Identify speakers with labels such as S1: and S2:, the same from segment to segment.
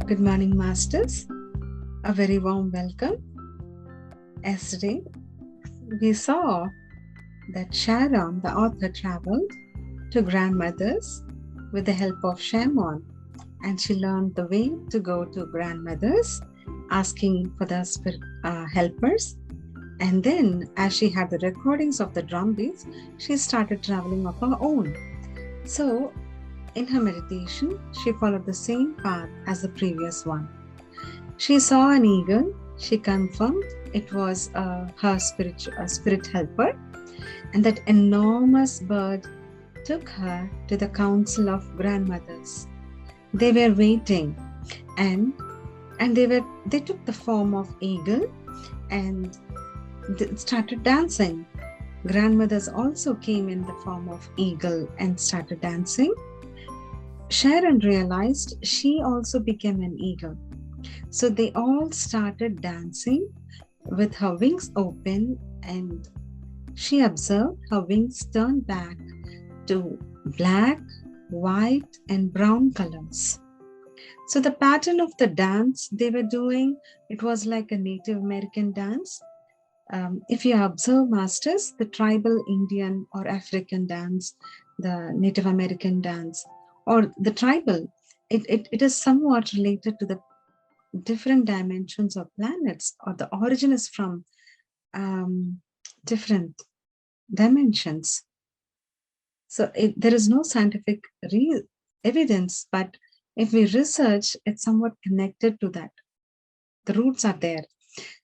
S1: Good morning, Masters. A very warm welcome. Yesterday, we saw that Sharon, the author, traveled to grandmothers with the help of shaman, and she learned the way to go to grandmothers, asking for the spirit helpers. And then, as she had the recordings of the drum beats, she started traveling of her own. So, in her meditation, she followed the same path as the previous one. She saw an eagle. She confirmed it was her spirit helper, and that enormous bird took her to the council of grandmothers. They were waiting, and they took the form of eagle and started dancing. Grandmothers also came in the form of eagle and started dancing. Sharon realized she also became an eagle. So they all started dancing with her wings open, and she observed her wings turn back to black, white, and brown colors. So the pattern of the dance they were doing, it was like a Native American dance. If you observe, Masters, the tribal Indian or African dance, the Native American dance, or the tribal, it is somewhat related to the different dimensions of planets, or the origin is from different dimensions. So there is no scientific evidence, but if we research, it's somewhat connected to that. The roots are there.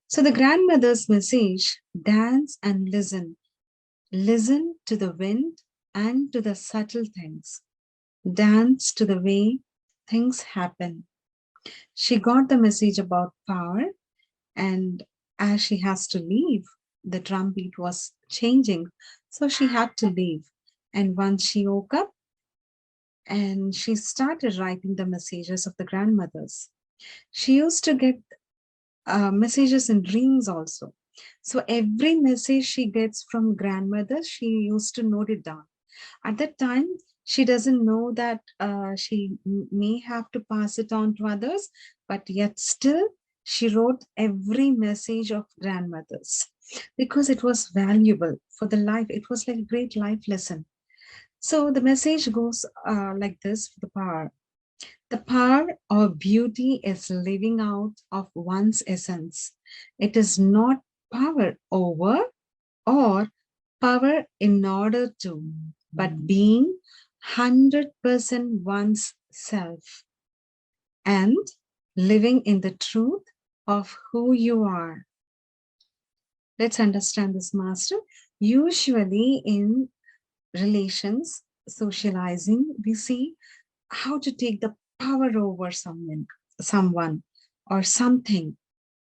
S1: So the grandmother's message: dance and listen. Listen to the wind and to the subtle things. Dance to the way things happen. She got the message about power, and as she has to leave, the drum beat was changing, so she had to leave. And once she woke up, and she started writing the messages of the grandmothers. She used to get messages in dreams also. So every message she gets from grandmother, she used to note it down. At that time, she doesn't know that she may have to pass it on to others, but yet still she wrote every message of grandmothers because it was valuable for the life. It was like a great life lesson. So the message goes like this for the power. The power of beauty is living out of one's essence. It is not power over or power in order to, but being 100% one's self and living in the truth of who you are. Let's understand this, Master. Usually in relations, socializing, we see how to take the power over someone or something.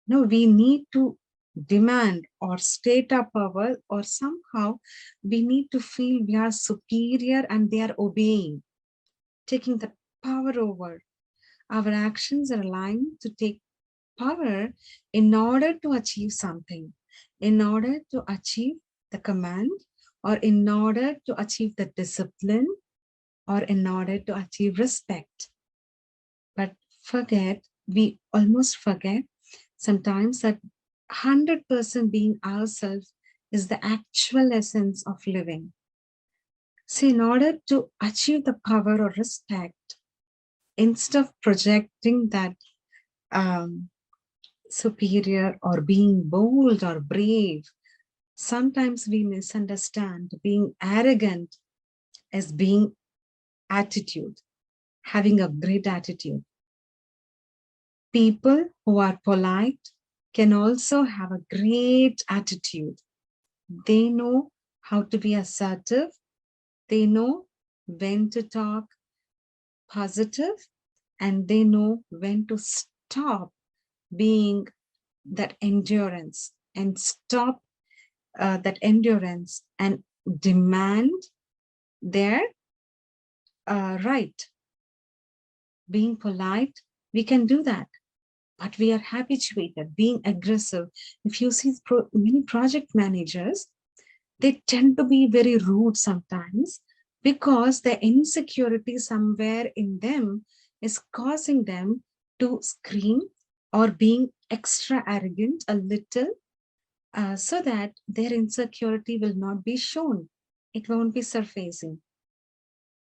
S1: No, we need to demand or state our power, or somehow we need to feel we are superior and they are obeying, taking the power over. Our actions are aligned to take power in order to achieve something, in order to achieve the command, or in order to achieve the discipline, or in order to achieve respect. But we almost forget sometimes that 100% being ourselves is the actual essence of living. So in order to achieve the power or respect, instead of projecting that superior or being bold or brave, sometimes we misunderstand being arrogant as being attitude, having a great attitude. People who are polite can also have a great attitude. They know how to be assertive. They know when to talk positive, and they know when to stop being that endurance and stop that endurance and demand their right. Being polite, we can do that, but we are habituated being aggressive. If you see many project managers, they tend to be very rude sometimes because the insecurity somewhere in them is causing them to scream or being extra arrogant a little, so that their insecurity will not be shown. It won't be surfacing.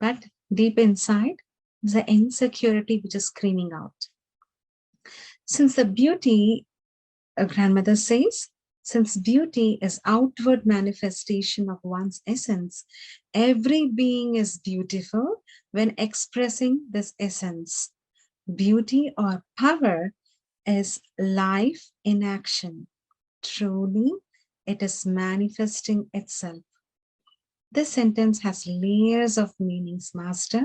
S1: But deep inside, the insecurity which is screaming out. Since the beauty, a grandmother says, since beauty is outward manifestation of one's essence, every being is beautiful when expressing this essence. Beauty or power is life in action. Truly, it is manifesting itself. This sentence has layers of meanings, Master.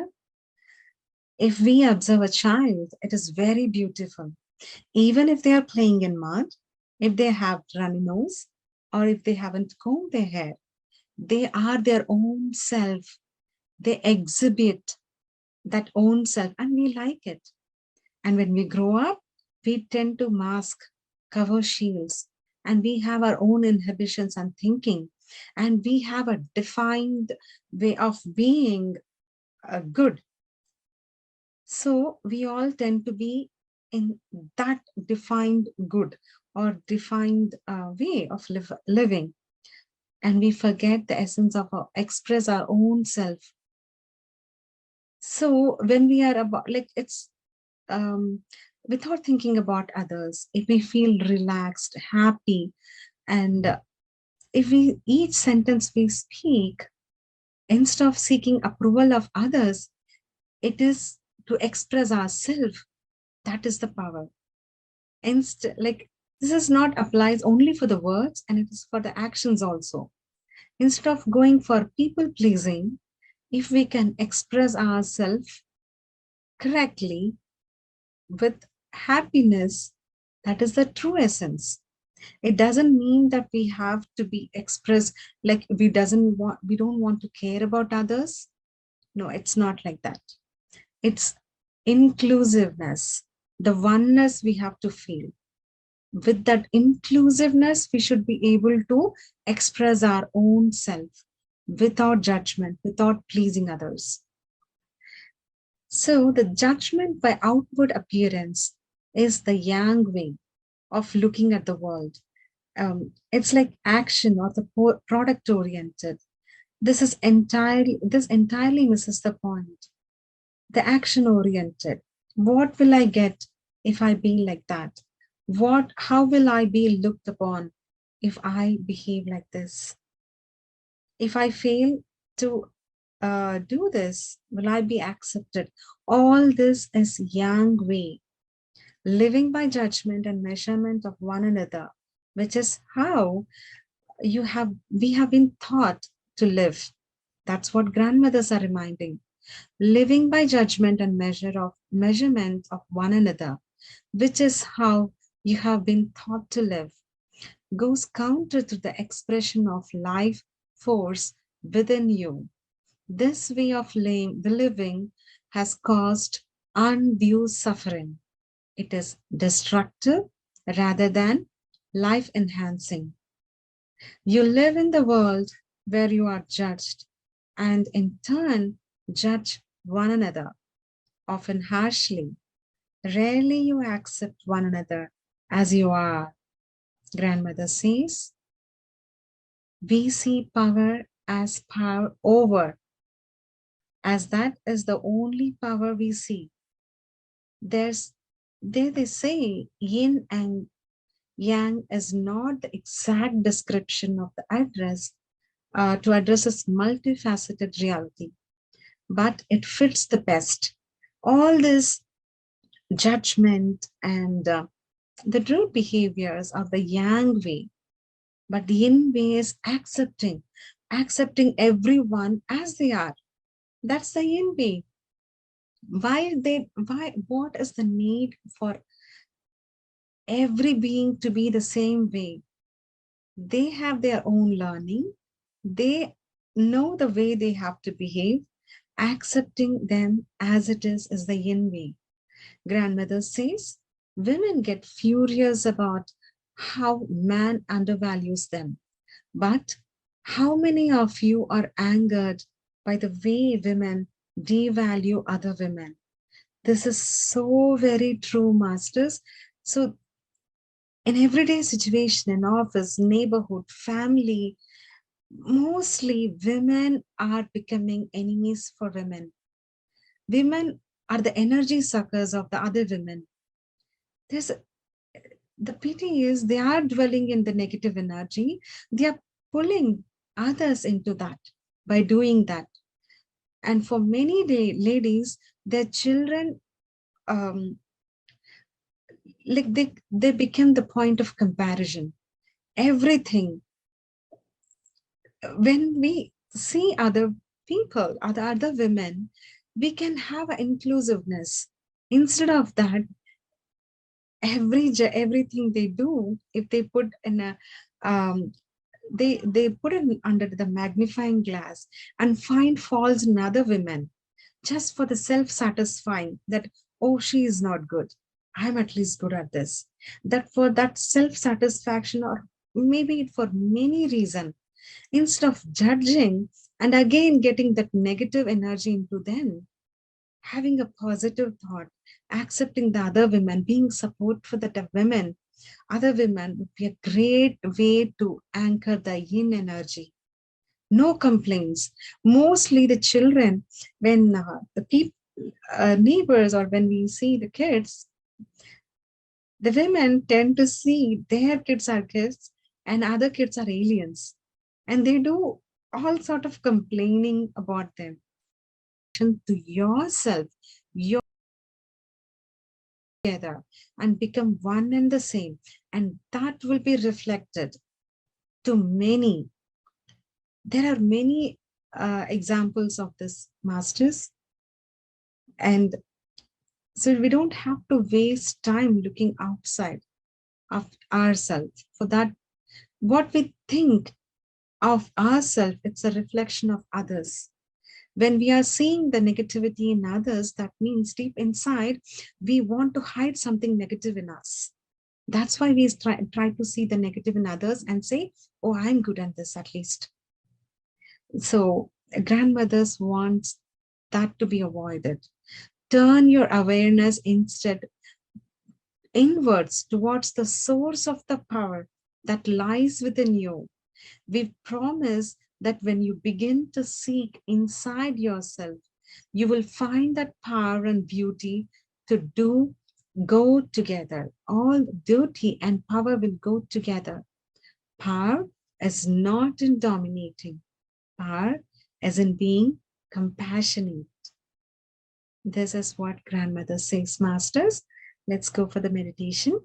S1: If we observe a child, it is very beautiful. Even if they are playing in mud, if they have runny nose, or if they haven't combed their hair, they are their own self. They exhibit that own self, and we like it. And when we grow up, we tend to mask, cover shields, and we have our own inhibitions and thinking, and we have a defined way of being good. So we all tend to be in that defined good or defined way of living. And we forget the essence of express our own self. So when we are about, like, it's without thinking about others, if we feel relaxed, happy, and if we each sentence we speak, instead of seeking approval of others, it is to express ourselves. That is the power. Like, this is not applies only for the words, and it is for the actions also. Instead of going for people pleasing, if we can express ourselves correctly with happiness, that is the true essence. It doesn't mean that we have to be expressed like we don't want to care about others. No, it's not like that. It's inclusiveness, the oneness we have to feel. With that inclusiveness, we should be able to express our own self without judgment, without pleasing others. So the judgment by outward appearance is the yang way of looking at the world. It's like action or the product oriented. This entirely misses the point. The action oriented. What will I get if I be like that? How will I be looked upon if I behave like this? If I fail to do this, will I be accepted? All this is yang way, living by judgment and measurement of one another, which is how we have been taught to live. That's what grandmothers are reminding. Living by judgment and measurement of one another, which is how you have been taught to live, goes counter to the expression of life force within you. This way of living has caused undue suffering. It is destructive rather than life enhancing. You live in the world where you are judged and in turn judge one another, often harshly. Rarely you accept one another as you are. Grandmother says, we see power as power over, as that is the only power we see. They say yin and yang is not the exact description of the address to address this multifaceted reality, but it fits the best. All this judgment and the rude behaviors of the yang way, but the yin way is accepting everyone as they are. That's the yin way. What is the need for every being to be the same way? They have their own learning. They know the way they have to behave. Accepting them as it is the yin way. Grandmother says, women get furious about how man undervalues them. But how many of you are angered by the way women devalue other women? This is so very true, masters. So in everyday situation, in office, neighborhood, family, mostly women are becoming enemies for women. Women are the energy suckers of the other women. There's the pity is they are dwelling in the negative energy. They are pulling others into that by doing that. And for many ladies, their children, um, like they become the point of comparison. Everything when we see other people, other women, we can have an inclusiveness. Instead of that, everything they do, if they put in a they put it under the magnifying glass and find faults in other women just for the self-satisfying that, oh, she is not good, I'm at least good at this, that for that self-satisfaction, or maybe for many reasons, instead of judging and again getting that negative energy into them, having a positive thought, accepting the other women, being support for the women, other women would be a great way to anchor the yin energy. No complaints. Mostly the children, when the people, neighbors, or when we see the kids, the women tend to see their kids are kids and other kids are aliens, and they do all sort of complaining about them. To yourself, you're together and become one and the same, and that will be reflected to many. There are many examples of this, masters, and so we don't have to waste time looking outside of ourselves. For that, what we think of ourselves, it's a reflection of others. When we are seeing the negativity in others, that means deep inside, we want to hide something negative in us. That's why we try to see the negative in others and say, oh, I'm good at this at least. So grandmothers want that to be avoided. Turn your awareness instead inwards towards the source of the power that lies within you. We promise that when you begin to seek inside yourself, you will find that power and beauty to do go together. All duty and power will go together. Power is not in dominating. Power is in being compassionate. This is what grandmother says, masters. Let's go for the meditation.